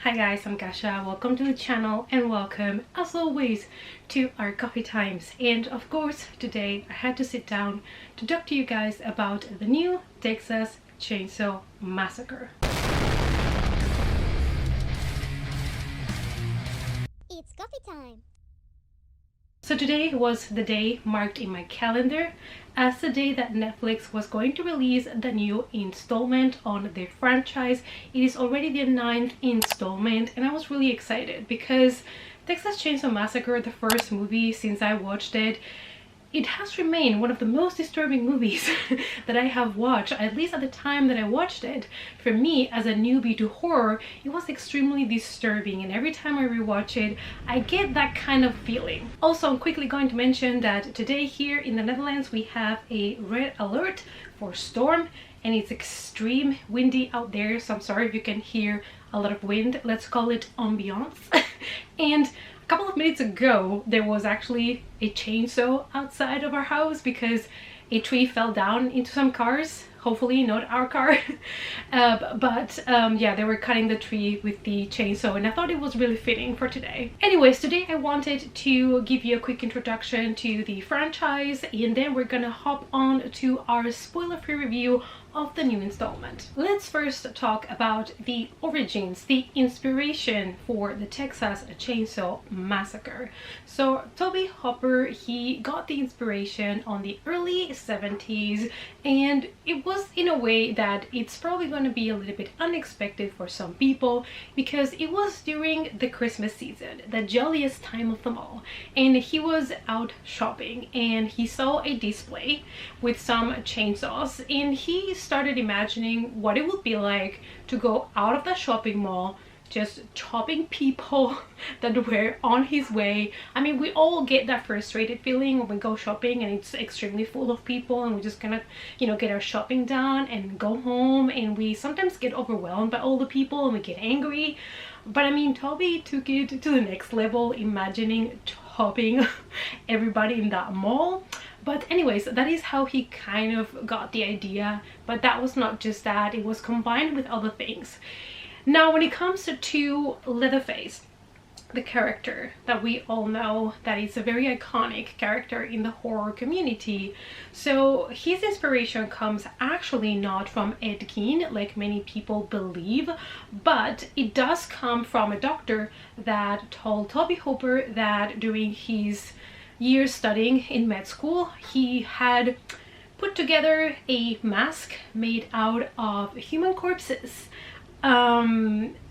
Hi guys, I'm Kasha. Welcome to the channel and welcome as always to our coffee times. And of course today I had to sit down to talk to you guys about the new Texas Chainsaw Massacre. It's coffee time! So today was the day marked in my calendar as the day that Netflix was going to release the new installment on the franchise. It is already the 9th installment and I was really excited because Texas Chainsaw Massacre, the first movie since I watched it, it has remained one of the most disturbing movies that I have watched, at least at the time that I watched it. For me, as a newbie to horror, it was extremely disturbing, and every time I rewatch it, I get that kind of feeling. Also, I'm quickly going to mention that today here in the Netherlands, we have a red alert for storm, and it's extreme windy out there, so I'm sorry if you can hear a lot of wind. Let's call it ambiance. And a couple of minutes ago, there was actually a chainsaw outside of our house because a tree fell down into some cars. Hopefully not our car. Yeah, they were cutting the tree with the chainsaw and I thought it was really fitting for today. Anyways, today I wanted to give you a quick introduction to the franchise and then we're gonna hop on to our spoiler-free review of the new installment. Let's first talk about the origins, the inspiration for the Texas Chainsaw Massacre. So Toby Hopper, he got the inspiration on the early 70s and it was in a way that it's probably going to be a little bit unexpected for some people because it was during the Christmas season, the jolliest time of them all, and he was out shopping and he saw a display with some chainsaws and he started imagining what it would be like to go out of the shopping mall just chopping people that were on his way. I mean, we all get that frustrated feeling when we go shopping and it's extremely full of people and we just kind of, get our shopping done and go home, and we sometimes get overwhelmed by all the people and we get angry. But I mean, Toby took it to the next level, imagining chopping everybody in that mall. But anyways, that is how he kind of got the idea, but that was not just that, it was combined with other things. Now, when it comes to Leatherface, the character that we all know that is a very iconic character in the horror community, so his inspiration comes actually not from Ed Gein like many people believe, but it does come from a doctor that told Toby Hooper that during his years studying in med school, he had put together a mask made out of human corpses.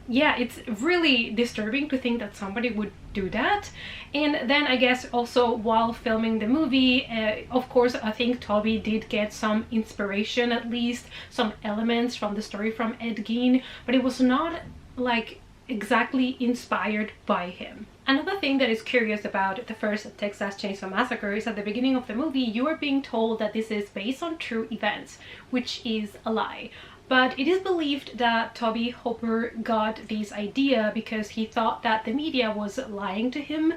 Yeah, it's really disturbing to think that somebody would do that. And then I guess also while filming the movie, of course I think Toby did get some inspiration, at least some elements from the story from Ed Gein, but it was not like exactly inspired by him. Another thing that is curious about the first Texas Chainsaw Massacre is at the beginning of the movie you are being told that this is based on true events, which is a lie. But it is believed that Toby Hooper got this idea because he thought that the media was lying to him,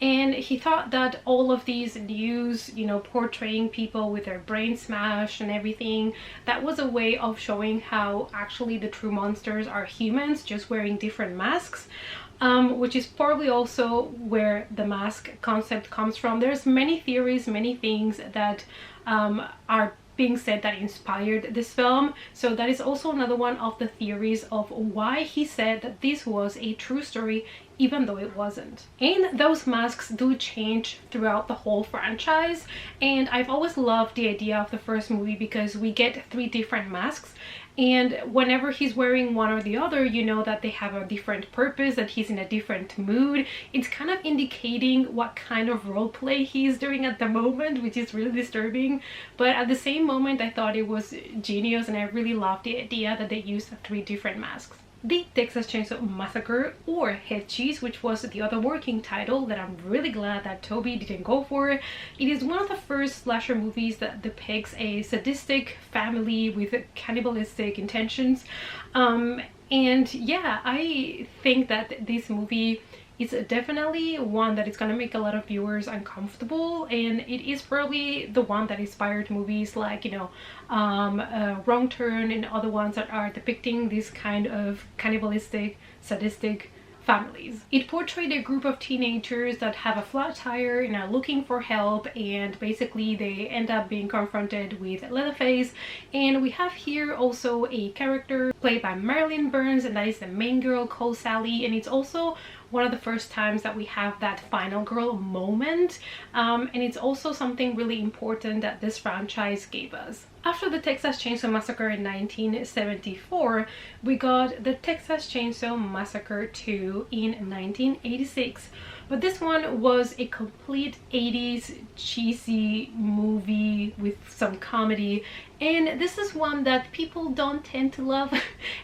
and he thought that all of these news, portraying people with their brain smashed and everything, that was a way of showing how actually the true monsters are humans just wearing different masks. Which is probably also where the mask concept comes from. There's many theories, many things that are being said that inspired this film, so that is also another one of the theories of why he said that this was a true story even though it wasn't. And those masks do change throughout the whole franchise, and I've always loved the idea of the first movie because we get 3 different masks, and whenever he's wearing one or the other, you know that they have a different purpose, that he's in a different mood. It's kind of indicating what kind of role play he's doing at the moment, which is really disturbing. But at the same moment, I thought it was genius and I really loved the idea that they used 3 different masks. The Texas Chainsaw Massacre, or Head Cheese, which was the other working title that I'm really glad that Toby didn't go for. It is one of the first slasher movies that depicts a sadistic family with cannibalistic intentions. And yeah, I think that this movie it's definitely one that is gonna make a lot of viewers uncomfortable, and it is probably the one that inspired movies like, you know, Wrong Turn and other ones that are depicting this kind of cannibalistic, sadistic families. It portrayed a group of teenagers that have a flat tire and are looking for help, and basically they end up being confronted with Leatherface. And we have here also a character played by Marilyn Burns, and that is the main girl called Sally, and it's also one of the first times that we have that final girl moment, and it's also something really important that this franchise gave us. After the Texas Chainsaw Massacre in 1974, we got the Texas Chainsaw Massacre 2 in 1986. But this one was a complete 80s cheesy movie with some comedy, and this is one that people don't tend to love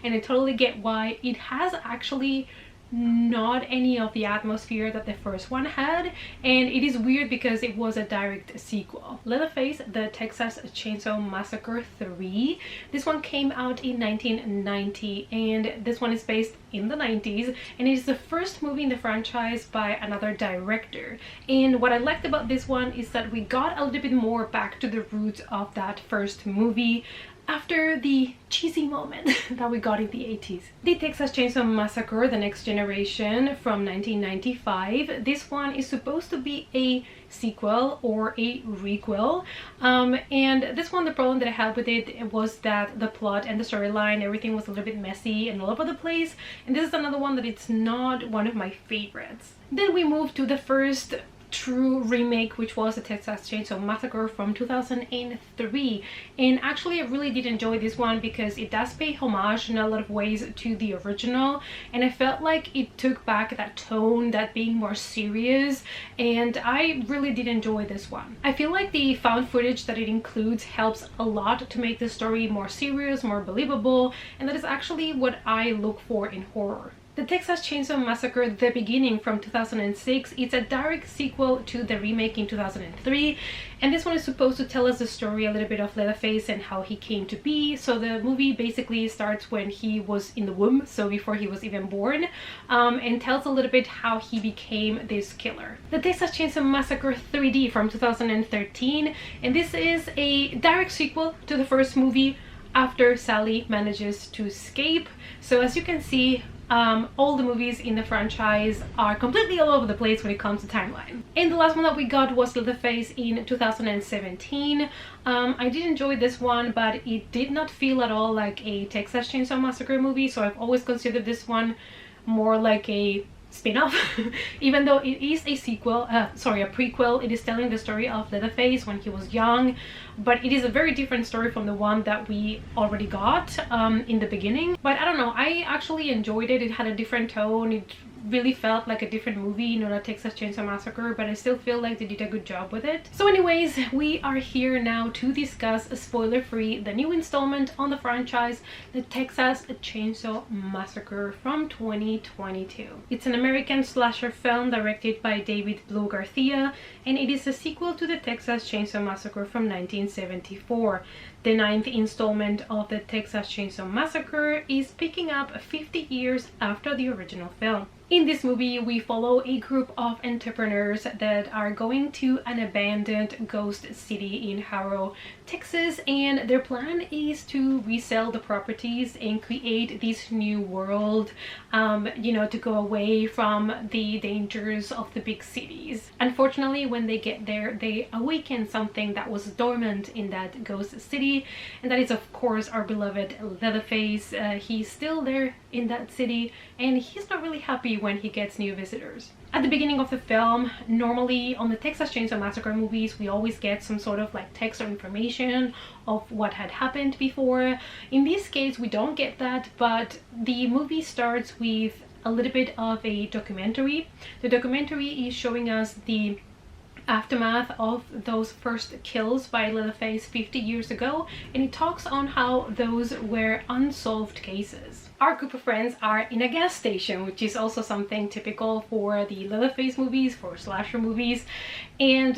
and I totally get why. It has actually not any of the atmosphere that the first one had, and it is weird because it was a direct sequel. Leatherface, the Texas Chainsaw Massacre 3, this one came out in 1990, and this one is based in the 90s, and it is the first movie in the franchise by another director. And what I liked about this one is that we got a little bit more back to the roots of that first movie after the cheesy moment that we got in the 80s. The Texas Chainsaw Massacre, The Next Generation from 1995. This one is supposed to be a sequel or a requel. And this one, the problem that I had with it was that the plot and the storyline, everything was a little bit messy and all over the place. And this is another one that it's not one of my favorites. Then we move to the first true remake, which was the Texas Chainsaw Massacre from 2003, and actually I really did enjoy this one because it does pay homage in a lot of ways to the original, and I felt like it took back that tone, that being more serious, and I really did enjoy this one. I feel like the found footage that it includes helps a lot to make the story more serious, more believable, and that is actually what I look for in horror. The Texas Chainsaw Massacre The Beginning from 2006, it's a direct sequel to the remake in 2003, and this one is supposed to tell us the story a little bit of Leatherface and how he came to be. So the movie basically starts when he was in the womb, so before he was even born, and tells a little bit how he became this killer. The Texas Chainsaw Massacre 3D from 2013, and this is a direct sequel to the first movie after Sally manages to escape. So as you can see, all the movies in the franchise are completely all over the place when it comes to timeline. And the last one that we got was Leatherface in 2017. I did enjoy this one, but it did not feel at all like a Texas Chainsaw Massacre movie, so I've always considered this one more like a spin-off. Even though it is a sequel, a prequel, it is telling the story of Leatherface when he was young, but it is a very different story from the one that we already got in the beginning. But I don't know, I actually enjoyed it. It had a different tone. It really felt like a different movie, not a Texas Chainsaw Massacre, but I still feel like they did a good job with it. So anyways, we are here now to discuss, spoiler-free, the new installment on the franchise, the Texas Chainsaw Massacre from 2022. It's an American slasher film directed by David Blue Garcia, and it is a sequel to the Texas Chainsaw Massacre from 1974. The 9th installment of the Texas Chainsaw Massacre is picking up 50 years after the original film. In this movie, we follow a group of entrepreneurs that are going to an abandoned ghost city in Harrow, Texas, and their plan is to resell the properties and create this new world, you know, to go away from the dangers of the big cities. Unfortunately, when they get there, they awaken something that was dormant in that ghost city, and that is of course our beloved Leatherface. He's still there in that city, and he's not really happy when he gets new visitors. At the beginning of the film, normally on the Texas Chainsaw Massacre movies, we always get some sort of like text or information of what had happened before. In this case, we don't get that, but the movie starts with a little bit of a documentary. The documentary is showing us the aftermath of those first kills by Leatherface 50 years ago, and it talks on how those were unsolved cases. Our group of friends are in a gas station, which is also something typical for the Leatherface movies, for slasher movies, and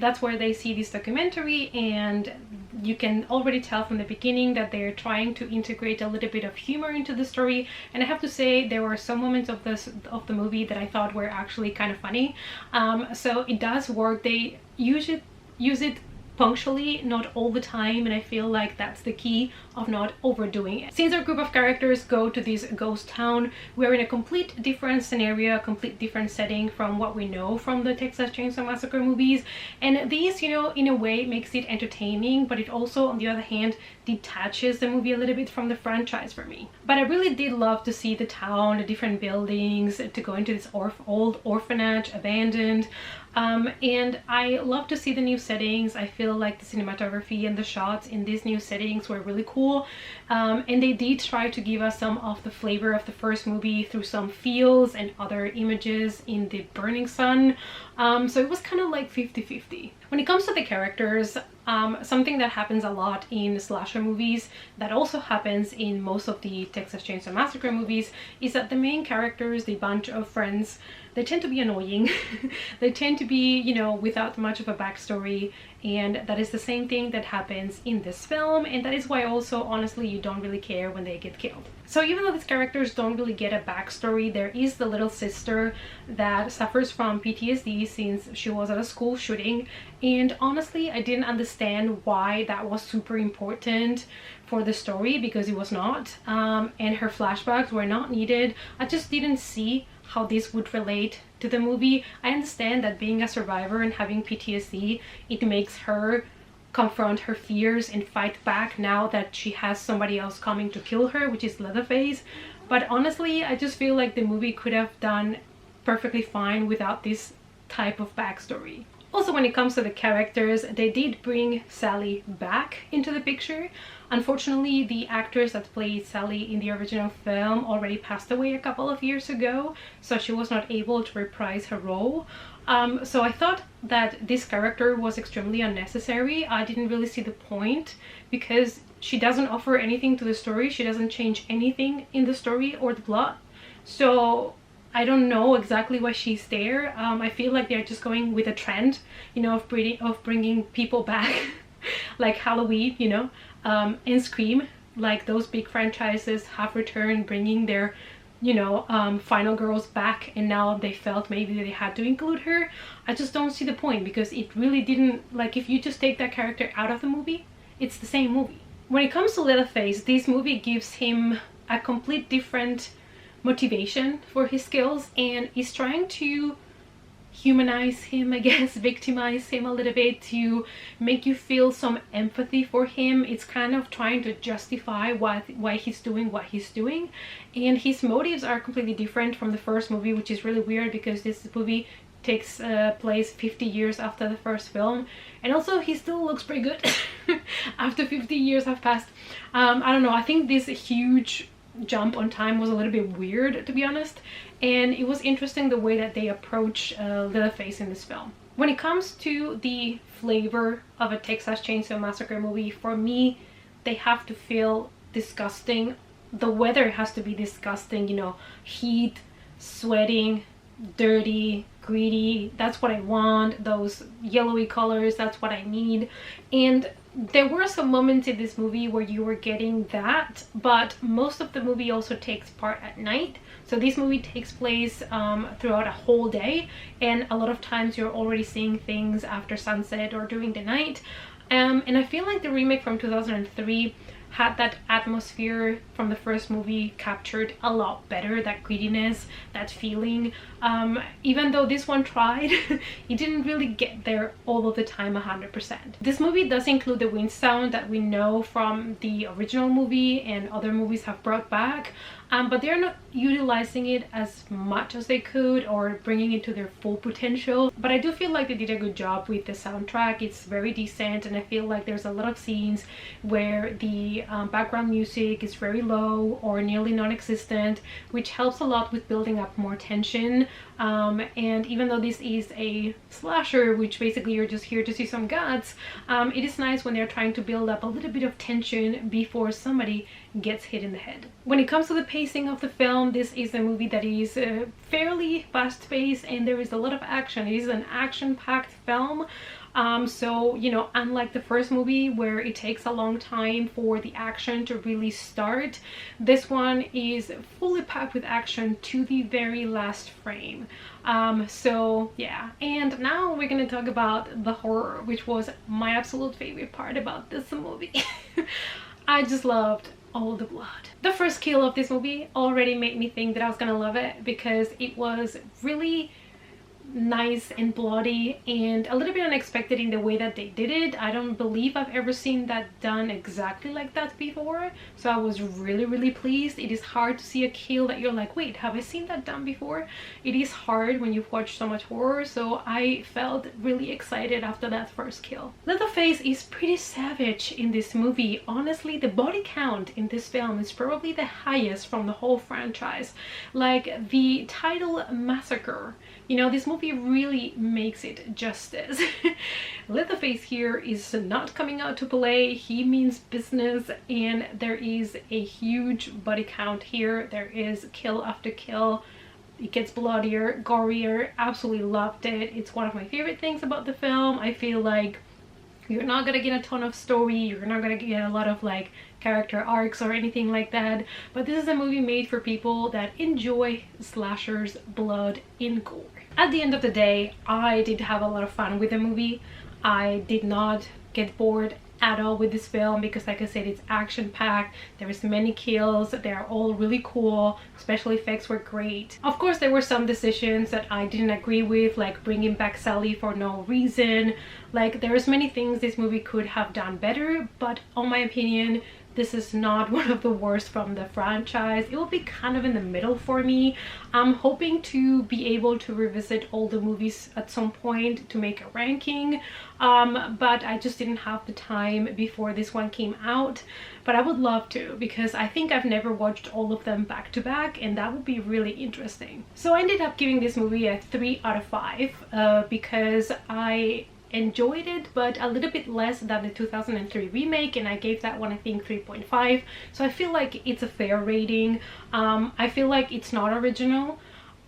that's where they see this documentary, and you can already tell from the beginning that they're trying to integrate a little bit of humor into the story, and I have to say there were some moments of the movie that I thought were actually kind of funny. So it does work. They use it punctually, not all the time, and I feel like that's the key of not overdoing it. Since our group of characters go to this ghost town, we're in a complete different scenario, a complete different setting from what we know from the Texas Chainsaw Massacre movies, and these, you know, in a way makes it entertaining, but it also, on the other hand, detaches the movie a little bit from the franchise for me. But I really did love to see the town, the different buildings, to go into this old orphanage, abandoned, and I love to see the new settings. I feel like the cinematography and the shots in these new settings were really cool, and they did try to give us some of the flavor of the first movie through some feels and other images in the burning sun. So it was kind of like 50-50. When it comes to the characters, something that happens a lot in slasher movies, that also happens in most of the Texas Chainsaw Massacre movies, is that the main characters, the bunch of friends, they tend to be annoying. They tend to be, you know, without much of a backstory, and that is the same thing that happens in this film, and that is why also, honestly, you don't really care when they get killed. So even though these characters don't really get a backstory, there is the little sister that suffers from PTSD since she was at a school shooting, and honestly, I didn't understand why that was super important for the story, because it was not, and her flashbacks were not needed. I just didn't see how this would relate to the movie. I understand that being a survivor and having PTSD, it makes her confront her fears and fight back now that she has somebody else coming to kill her, which is Leatherface. But honestly, I just feel like the movie could have done perfectly fine without this type of backstory. Also, when it comes to the characters, they did bring Sally back into the picture. Unfortunately, the actress that played Sally in the original film already passed away a couple of years ago, so she was not able to reprise her role. So I thought that this character was extremely unnecessary. I didn't really see the point, because she doesn't offer anything to the story. She doesn't change anything in the story or the plot. So I don't know exactly why she's there. I feel like they're just going with a trend, you know, of bringing people back, like Halloween, you know, and Scream. Like those big franchises have returned, bringing their, you know, final girls back, and now they felt maybe they had to include her. I just don't see the point, because it really didn't, like, if you just take that character out of the movie, it's the same movie. When it comes to Leatherface, this movie gives him a complete different motivation for his skills, and is trying to humanize him, I guess, victimize him a little bit, to make you feel some empathy for him. It's kind of trying to justify why he's doing what he's doing, and his motives are completely different from the first movie, which is really weird, because this movie takes place 50 years after the first film, and also he still looks pretty good after 50 years have passed. I don't know, I think this huge jump on time was a little bit weird, to be honest, and it was interesting the way that they approached Leatherface in this film. When it comes to the flavor of a Texas Chainsaw Massacre movie, for me, they have to feel disgusting. The weather has to be disgusting, you know, heat, sweating, dirty, greedy. That's what I want. Those yellowy colors, that's what I need. And there were some moments in this movie where you were getting that, but most of the movie also takes part at night. So this movie takes place throughout a whole day, and a lot of times you're already seeing things after sunset or during the night. And I feel like the remake from 2003 had that atmosphere from the first movie captured a lot better, that greediness, that feeling. Even though this one tried, it didn't really get there all of the time 100%. This movie does include the wind sound that we know from the original movie and other movies have brought back, but they're not utilizing it as much as they could or bringing it to their full potential. But I do feel like they did a good job with the soundtrack. It's very decent, and I feel like there's a lot of scenes where the background music is very low or nearly non-existent, which helps a lot with building up more tension. And even though this is a slasher, which basically you're just here to see some guts, it is nice when they're trying to build up a little bit of tension before somebody gets hit in the head. When it comes to the pacing of the film, this is a movie that is fairly fast-paced, and there is a lot of action. It is an action-packed film. So you know, unlike the first movie where it takes a long time for the action to really start, this one is fully packed with action to the very last frame. So yeah, and now we're gonna talk about the horror, which was my absolute favorite part about this movie. I just loved all the blood. The first kill of this movie already made me think that I was gonna love it because it was really nice and bloody and a little bit unexpected in the way that they did it. I don't believe I've ever seen that done exactly like that before, so I was really pleased. It is hard to see a kill that you're like, wait, have I seen that done before? It is hard when you've watched so much horror, so I felt really excited after that first kill. Leatherface is pretty savage in this movie. Honestly, the body count in this film is probably the highest from the whole franchise. Like the title Massacre, you know, this movie really makes it justice. Leatherface here is not coming out to play. He means business, and there is a huge body count here. There is kill after kill. It gets bloodier, gorier. Absolutely loved it. It's one of my favorite things about the film. I feel like you're not gonna get a ton of story, you're not gonna get a lot of like character arcs or anything like that, but this is a movie made for people that enjoy slashers, blood, and gore. At the end of the day, I did have a lot of fun with the movie. I did not get bored at all with this film because, like I said, it's action-packed. There's many kills. They're all really cool. Special effects were great. Of course, there were some decisions that I didn't agree with, like bringing back Sally for no reason. Like, there's many things this movie could have done better, but in my opinion, this is not one of the worst from the franchise. It will be kind of in the middle for me. I'm hoping to be able to revisit all the movies at some point to make a ranking, but I just didn't have the time before this one came out. But I would love to, because I think I've never watched all of them back to back, and that would be really interesting. So I ended up giving this movie a 3 out of 5 because I enjoyed it, but a little bit less than the 2003 remake, and I gave that one I think 3.5. So I feel like it's a fair rating. I feel like it's not original,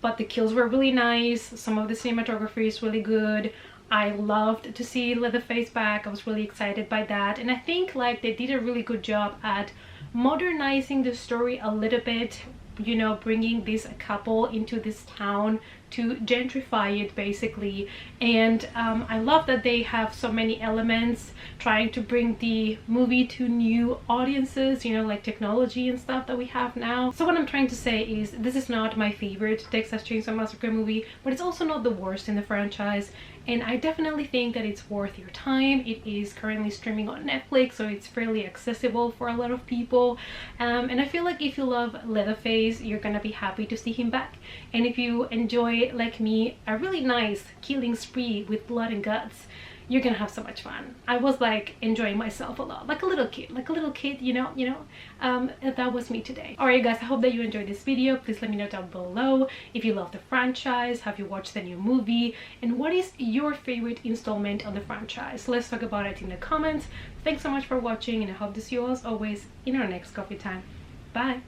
but the kills were really nice. Some of the cinematography is really good. I loved to see Leatherface back. I was really excited by that, and I think like they did a really good job at modernizing the story a little bit, you know, bringing this couple into this town to gentrify it basically. And I love that they have so many elements trying to bring the movie to new audiences, you know, like technology and stuff that we have now. So what I'm trying to say is this is not my favorite Texas Chainsaw Massacre movie, but it's also not the worst in the franchise, and I definitely think that it's worth your time. It is currently streaming on Netflix, so it's fairly accessible for a lot of people, and I feel like if you love Leatherface, you're gonna be happy to see him back. And if you enjoy, like me, a really nice killing spree with blood and guts, you're gonna have so much fun. I was like enjoying myself a lot, like a little kid, you know. That was me today. All right, guys, I hope that you enjoyed this video. Please let me know down below if you love the franchise, have you watched the new movie, and what is your favorite installment of the franchise. Let's talk about it in the comments. Thanks so much for watching, and I hope to see you all as always in our next coffee time. Bye.